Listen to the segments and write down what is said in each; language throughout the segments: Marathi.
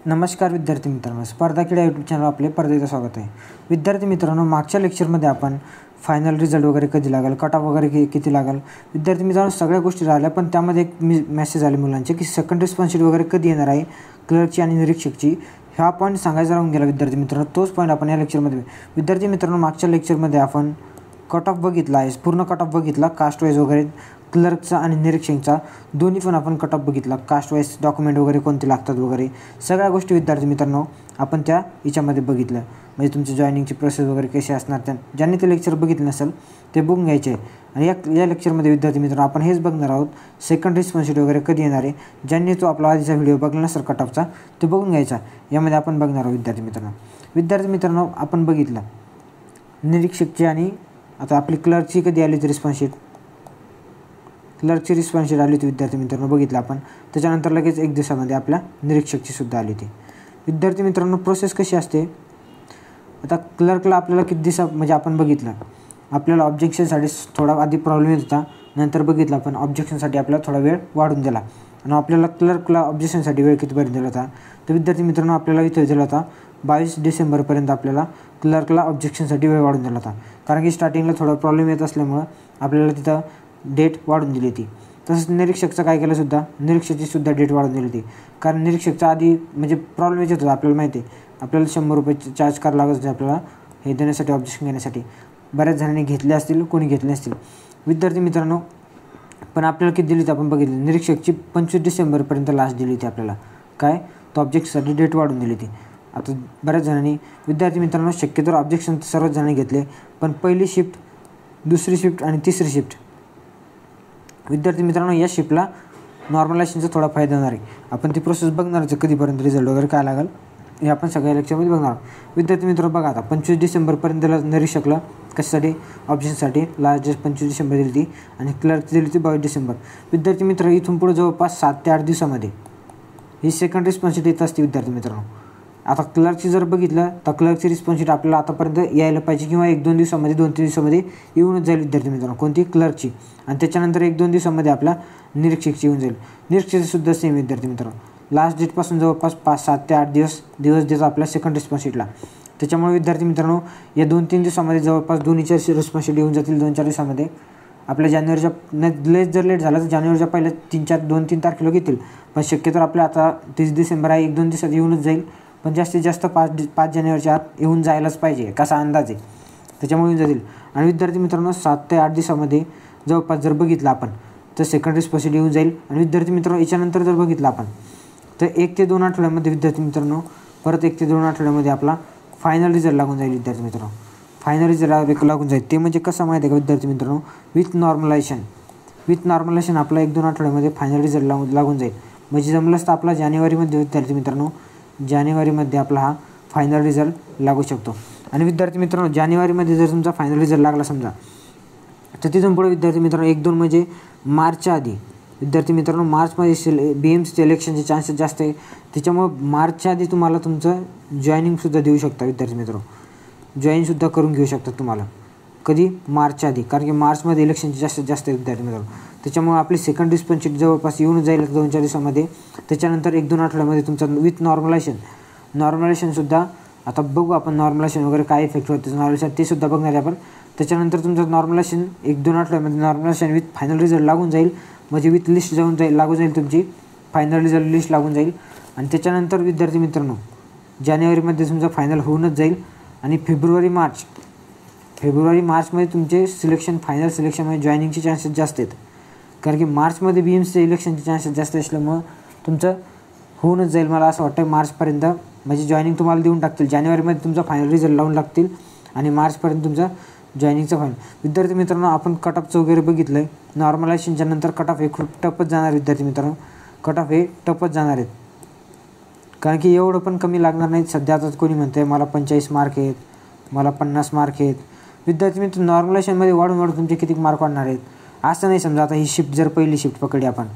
नमस्कार विद्यार्थी मित्रांनो, स्पर्धा क्रीडा यूट्यूब चॅनल आपले परत स्वागत आहे. विद्यार्थी मित्रांनो, मागच्या लेक्चरमध्ये आपण फायनल रिझल्ट वगैरे कधी लागेल, कट ऑफ वगैरे किती लागेल, विद्यार्थी मित्रांनो सगळ्या गोष्टी राहिल्या. पण त्यामध्ये एक मेसेज आले मुलांचे की सेकंड रिस्पॉन्स शीट वगैरे कधी येणार आहे, क्लर्कची आणि निरीक्षकची. हा पॉईंट सांगायचा राहून गेला विद्यार्थी मित्रांनो. तोच पॉईंट आपण या लेक्चरमध्ये विद्यार्थी मित्रांनो मागच्या लेक्चरमध्ये आपण कट ऑफ बघितला आहे, पूर्ण कट ऑफ बघितला, कास्ट वाईज वगैरे क्लर्कचा आणि निरीक्षकचा दोन्ही पण आपण कट ऑफ बघितला. कास्ट वाईज डॉक्युमेंट वगैरे कोणते लागतात वगैरे सगळ्या गोष्टी विद्यार्थी मित्रांनो आपण त्या याच्यामध्ये बघितलं. म्हणजे तुमची जॉईनिंगची प्रोसेस वगैरे कशी असणार, ज्यांनी ते लेक्चर बघितलं नसेल ते बघून घ्यायचे. आणि या लेक्चरमध्ये विद्यार्थी मित्रांनो आपण हेच बघणार आहोत, सेकंड रिस्पॉन्स शीट वगैरे कधी येणार आहे. ज्यांनी तो आपला आधीचा व्हिडिओ बघला नसेल कट ऑफचा तो बघून घ्यायचा. यामध्ये आपण बघणार आहोत विद्यार्थी मित्रांनो आपण बघितलं निरीक्षकची आणि आता आपली क्लर्कची कधी आली होती रिस्पॉन्स शीट. क्लर्कची रिस्पॉन्स शीट आली होती विद्यार्थी मित्रांनो, बघितलं आपण. त्याच्यानंतर लगेच एक दिवसामध्ये आपल्या निरीक्षकची सुद्धा आली होती. विद्यार्थी मित्रांनो प्रोसेस कशी असते, आता क्लर्कला आपल्याला किती म्हणजे आपण बघितलं आपल्याला ऑब्जेक्शनसाठी थोडा आधी प्रॉब्लेम येत होता, नंतर बघितलं आपण ऑब्जेक्शनसाठी आपल्याला थोडा वेळ वाढून दिला. आणि आपल्याला क्लर्कला ऑब्जेक्शनसाठी वेळ कितीपर्यंत दिला होता, तर विद्यार्थी मित्रांनो आपल्याला इथे दिला होता 22 डिसेंबरपर्यंत आपल्याला क्लर्कला ऑब्जेक्शनसाठी वेळ वाढून दिला होता. कारण की स्टार्टिंगला थोडा प्रॉब्लेम येत असल्यामुळं आपल्याला तिथं डेट वाढून दिली होती. तसंच निरीक्षकचं काय केलं सुद्धा, निरीक्षकची सुद्धा डेट वाढून दिली होती. कारण निरीक्षकचा आधी म्हणजे प्रॉब्लेम येत होता, आपल्याला माहिती आहे आपल्याला 100 रुपये चार्ज करावं लागत होते आपल्याला हे देण्यासाठी, ऑब्जेक्शन घेण्यासाठी. बऱ्याच जणांनी घेतले असतील, कोणी घेतले असतील विद्यार्थी मित्रांनो. पण आपल्याला किती दिली होती आपण बघितलं, निरीक्षकची 25 डिसेंबरपर्यंत लास्ट दिली होती आपल्याला. काय तो ऑब्जेक्शनसाठी डेट वाढून दिली होती. आता बऱ्याच जणांनी विद्यार्थी मित्रांनो शक्यतो ऑब्जेक्शन सर्वच जणांनी घेतले, पण पहिली शिफ्ट, दुसरी शिफ्ट आणि तिसरी शिफ्ट विद्यार्थी मित्रांनो या शिफ्टला नॉर्मलायझेशनचा थोडा फायदा होणार आहे. आपण ती प्रोसेस बघणारच कधीपर्यंत रिझल्ट वगैरे काय लागेल हे आपण सगळ्या लेक्चरमध्ये बघणार. विद्यार्थी मित्रांनो बघा आता 25 डिसेंबरपर्यंत निरीक्षकला कशासाठी ऑब्जेक्शनसाठी लास्ट डेट 25 डिसेंबर दिली होती आणि क्लर्कची दिली होती 22 डिसेंबर. विद्यार्थी मित्र इथून पुढे जवळपास 7 ते 8 दिवसामध्ये ही सेकंड रिस्पॉन्स शीट येत असते विद्यार्थी मित्रांनो. आता क्लर्कची जर बघितलं तर क्लर्कची रिस्पॉन्स शीट आपल्याला आतापर्यंत यायला पाहिजे किंवा 1-2 दिवसामध्ये 2-3 दिवसामध्ये येऊनच जाईल विद्यार्थी मित्रांनो. कोणती क्लर्कची. आणि त्याच्यानंतर 1-2 दिवसामध्ये आपल्या निरीक्षकची येऊन जाईल. निरीक्षकची सुद्धा सेम विद्यार्थी मित्रांनो लास्ट डेटपासून जवळपास 5-7 ते 8 दिवस देतात आपल्या सेकंड रिस्पॉन्स शीटला. त्याच्यामुळे विद्यार्थी मित्रांनो या 2-3 दिवसामध्ये जवळपास दोन्हीच्या रिस्पॉन्स शीट येऊन जातील 2-4 दिवसामध्ये. आपल्या जानेवारीच्या जर लेट झाला तर जानेवारीच्या पहिल्या 2-3 तारखेला घेतील. पण शक्यतो आपल्या आता 30 डिसेंबर आहे, 1-2 दिवसात येऊनच जाईल. पण जास्तीत जास्त 5 जानेवारीच्या आत येऊन जायलाच पाहिजे कसा अंदाज आहे, त्याच्यामुळे येऊन जातील. आणि विद्यार्थी मित्रांनो 7 ते 8 दिवसामध्ये जवळपास जर बघितलं आपण तर सेकंड रिस्पॉन्स शीट येऊन जाईल. आणि विद्यार्थी मित्रांनो याच्यानंतर जर बघितलं आपण तर 1 ते 2 आठवड्यामध्ये विद्यार्थी मित्रांनो परत 1 ते 2 आठवड्यामध्ये आपला फायनल रिझल्ट लागून जाईल विद्यार्थी मित्रांनो. फायनल रिझल्ट लागून जाईल ते म्हणजे कसं माहिती आहे का विद्यार्थी मित्रांनो, विथ नॉर्मलायझेशन आपला 1-2 आठवड्यामध्ये फायनल रिझल्ट लागून जाईल. म्हणजे जमलंच तर आपला जानेवारीमध्ये विद्यार्थी मित्रांनो जानेवारीमध्ये आपला हा फायनल रिझल्ट लागू शकतो. आणि विद्यार्थी मित्रांनो जानेवारीमध्ये जर तुमचा फायनल रिझल्ट लागला समजा तर तिथून पुढे विद्यार्थी मित्रांनो 1-2 म्हणजे मार्चच्या आधी विद्यार्थी मित्रांनो मार्चमध्ये BMCचे इलेक्शनचे चान्सेस जास्त आहे. त्याच्यामुळं मार्चच्या आधी तुम्हाला तुमचं जॉईनिंगसुद्धा देऊ शकता विद्यार्थी मित्रांनो. जॉईनसुद्धा करून घेऊ शकतात तुम्हाला कधी, मार्चच्या आधी. कारण की मार्चमध्ये इलेक्शनचे जास्तीत जास्त आहे विद्यार्थी मित्रांनो. त्याच्यामुळे आपली सेकंड रिस्पॉन्स शीट जवळपास येऊन जाईल 2-4 दिवसामध्ये. त्याच्यानंतर 1-2 आठवड्यामध्ये तुमचा विथ नॉर्मलायझेशनसुद्धा आता बघू आपण नॉर्मलायझेशन वगैरे काय इफेक्ट होते नॉर्मलायझेशन ते सुद्धा बघणार आहे आपण. त्याच्यानंतर तुमचं नॉर्मलायझेशन 1-2 आठवड्यामध्ये नॉर्मलायझेशन विथ फायनल रिझल्ट लागून जाईल. म्हणजे विथ लिस्ट लागून जाईल तुमची फायनल रिझल्ट लिस्ट लागून जाईल. आणि त्याच्यानंतर विद्यार्थी मित्रांनो जानेवारीमध्ये तुमचं फायनल होऊनच जाईल. आणि फेब्रुवारी मार्चमध्ये तुमचे फायनल सिलेक्शनमध्ये जॉईनिंगचे चान्सेस जास्त आहेत. कारण की मार्चमध्ये BMCचे इलेक्शनचे चान्सेस जास्त असल्यामुळं तुमचं होऊनच जाईल. मला असं वाटतं मार्चपर्यंत म्हणजे जॉईनिंग तुम्हाला देऊन टाकतील. जानेवारीमध्ये तुमचा फायनल रिझल्ट लावून टाकतील आणि मार्चपर्यंत तुमचा जॉईनिंगचं फायनल. विद्यार्थी मित्रांनो आपण कट ऑफचं वगैरे बघितलं आहे. नॉर्मलायझेशनच्या नंतर कट ऑफ हे खूप टफच जाणार विद्यार्थी मित्रांनो. कट ऑफ हे टफच जाणार आहेत. कारण की एवढं पण कमी लागणार नाहीत. सध्या आता कोणी म्हणतं आहे मला 45 मार्क आहेत, मला 50 मार्क आहेत. विद्यार्थी मित्र नॉर्मलायझेशनमध्ये वाढून तुमचे किती मार्क वाढणार आहेत असं नाही. समजा आता ही शिफ्ट जर पहिली शिफ्ट पकडली आपण,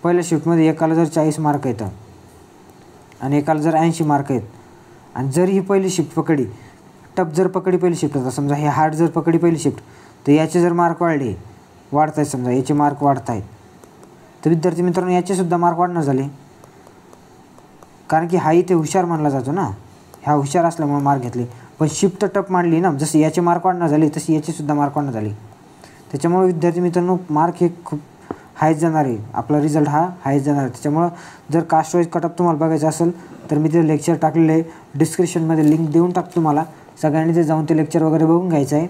पहिल्या शिफ्टमध्ये एकाला जर 40 मार्क येतं आणि एकाला जर 80 मार्क आहेत आणि जर ही पहिली शिफ्ट पकडली टफ जर पकडी पहिली शिफ्ट होता समजा हे हार्ड जर पकडी पहिली शिफ्ट तर याचे जर मार्क वाढत आहेत समजा याचे मार्क वाढत आहेत तर विद्यार्थी मित्रांनो याचेसुद्धा मार्क वाढणार झाले. कारण की हा इथे हुशार मानला जातो ना, ह्या हुशार असल्यामुळे मार्क घेतले. पण शिफ्ट टप मांडली ना, जसं याचे मार्क वाढणं झाली तशी याचीसुद्धा मार्क वाढणं झाली. त्याच्यामुळे विद्यार्थी मित्रांनो मार्क हे खूप हायच जाणार आहे, आपला रिझल्ट हा हायच जाणार आहे. त्याच्यामुळं जर कास्ट वाईज कट ऑफ तुम्हाला बघायचं असेल तर मी ते लेक्चर टाकलेले आहे, डिस्क्रिप्शनमध्ये लिंक देऊन टाकतो तुम्हाला. सगळ्यांनी ते जाऊन ते लेक्चर वगैरे बघून घ्यायचं आहे.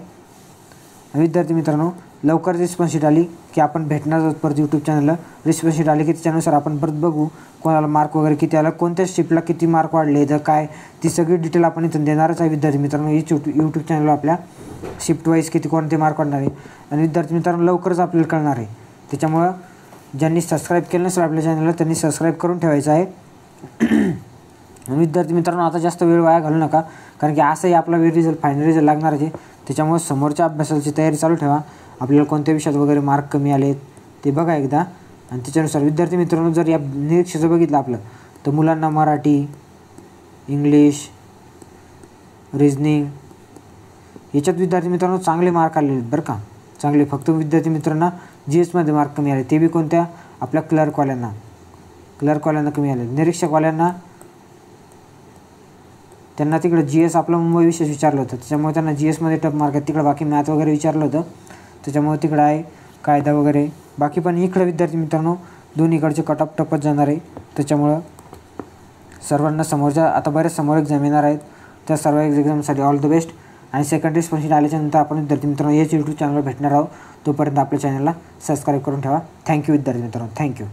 विद्यार्थी मित्रांनो लवकर रिस्पॉन्स शीट आली की आपण भेटणार आहोत परत यूट्यूब चॅनलला. रिस्पॉन्स शीट आली की त्याच्यानुसार आपण परत बघू कोणाला मार्क वगैरे किती आला, कोणत्या शिफ्टला किती मार्क वाढले, तर काय ती सगळी डिटेल आपण इथून देणारच आहे. विद्यार्थी मित्रांनो यूट्यूब चॅनलला आपल्या शिफ्ट वाईज किती कोणते मार्क वाढणार आहे आणि विद्यार्थी मित्रांनो लवकरच आपल्याला कळणार आहे. त्याच्यामुळं ज्यांनी सबस्क्राईब केलं नसेल आपल्या चॅनलला त्यांनी सबस्क्राईब करून ठेवायचं आहे. विद्यार्थी मित्रांनो आता जास्त वेळ वाया घालू नका, कारण की असंही आपला फायनल रिझल्ट लागणार आहे. त्याच्यामुळे समोरच्या अभ्यासाची तयारी चालू ठेवा. आपल्याला कोणत्या विषयात वगैरे मार्क कमी आले ते बघा एकदा, आणि त्याच्यानुसार विद्यार्थी मित्रांनो जर या निरीक्षेचं बघितलं आपलं तर मुलांना मराठी, इंग्लिश, रिजनिंग याच्यात विद्यार्थी मित्रांनो चांगले मार्क आलेले आहेत बरं का, चांगले. फक्त विद्यार्थी मित्रांना GSमध्ये मार्क कमी आले, ते बी कोणत्या आपल्या क्लर्कवाल्यांना कमी आले. निरीक्षकवाल्यांना त्यांना तिकडे GS आपलं मुंबई विशेष विचारलं होतं, त्याच्यामुळे त्यांना GSमध्ये टप मार्क आहेत. तिकडे बाकी मॅथ वगैरे विचारलं होतं, त्याच्यामुळे तिकडं आहे कायदा वगैरे. बाकी पण इकडे विद्यार्थी मित्रांनो दोन्हीकडचे कट ऑफ टपच जाणार आहे. त्याच्यामुळं सर्वांना समोरच्या आता बरेच समोर एक्झाम येणार आहेत, त्या सर्व एक्झामसाठी ऑल द बेस्ट. आणि सेकंड रिस्पॉन्स शीट आल्याच्यानंतर आपण विद्यार्थी मित्रांनो याच यूट्यूब चॅनलवर भेटणार आहोत. तोपर्यंत आपल्या चॅनलला सबस्क्राईब करून ठेवा. थँक्यू विद्यार्थी मित्रांनो, थँक्यू.